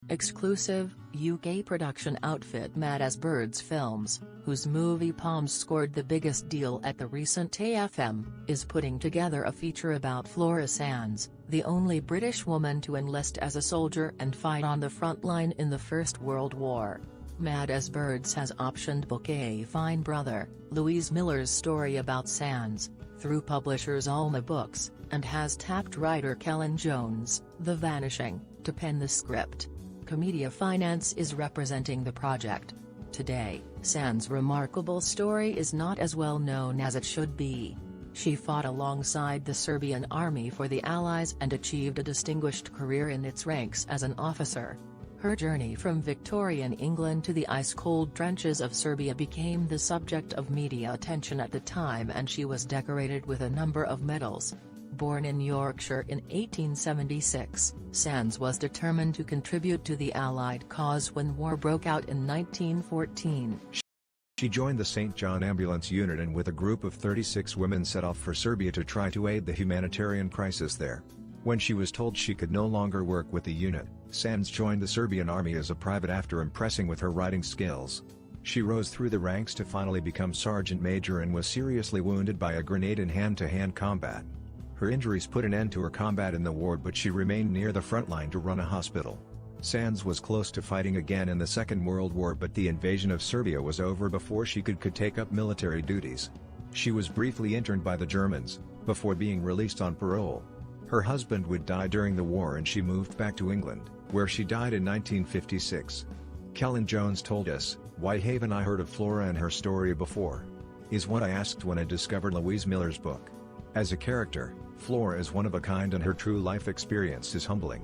Exclusive, UK production outfit Mad as Birds Films, whose movie Poms scored the biggest deal at the recent AFM, is putting together a feature about Flora Sandes, the only British woman to enlist as a soldier and fight on the front line in the First World War. Mad as Birds has optioned book A Fine Brother, Louise Millers' story about Sandes, through publishers Alma Books, and has tapped writer Celyn Jones, The Vanishing, to pen the script. CAA Media Finance is representing the project. Today, Sandes' remarkable story is not as well known as it should be. She fought alongside the Serbian Army for the Allies and achieved a distinguished career in its ranks as an officer. Her journey from Victorian England to the ice-cold trenches of Serbia became the subject of media attention at the time, and she was decorated with a number of medals. Born in Yorkshire in 1876, Sandes was determined to contribute to the Allied cause when war broke out in 1914. She joined the St. John Ambulance Unit and with a group of 36 women set off for Serbia to try to aid the humanitarian crisis there. When she was told she could no longer work with the unit, Sandes joined the Serbian Army as a private after impressing with her writing skills. She rose through the ranks to finally become sergeant major and was seriously wounded by a grenade in hand-to-hand combat. Her injuries put an end to her combat in the war, but she remained near the front line to run a hospital. Sandes was close to fighting again in the Second World War, but the invasion of Serbia was over before she could take up military duties. She was briefly interned by the Germans, before being released on parole. Her husband would die during the war and she moved back to England, where she died in 1956. Celyn Jones told us, "Why haven't I heard of Flora and her story before?" is what I asked when I discovered Louise Millers' book. As a character, Flora is one of a kind and her true life experience is humbling.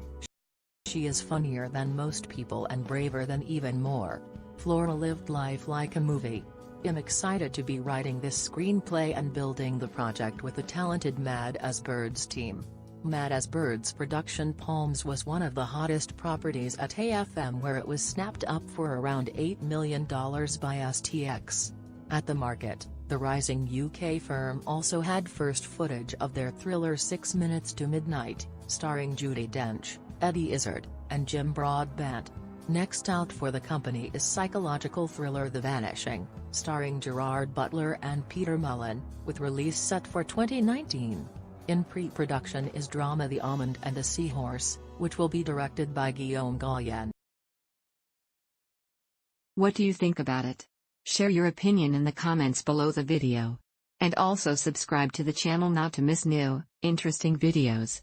She is funnier than most people and braver than even more. Flora lived life like a movie. I'm excited to be writing this screenplay and building the project with the talented Mad as Birds team. Mad as Birds production Poms was one of the hottest properties at AFM, where it was snapped up for around $8 million by STX. At the market, the rising UK firm also had first footage of their thriller 6 Minutes to Midnight, starring Judi Dench, Izzard, and Jim Broadbent. Next out for the company is psychological thriller The Vanishing, starring Gerard, Butler and Peter Mullan, with release set for 2019. In pre-production is drama The Almond And The Seahorse, which will be directed by Guillaume Gallienne. What do you think about it? Share your opinion in the comments below the video. And also subscribe to the channel not to miss new, interesting videos.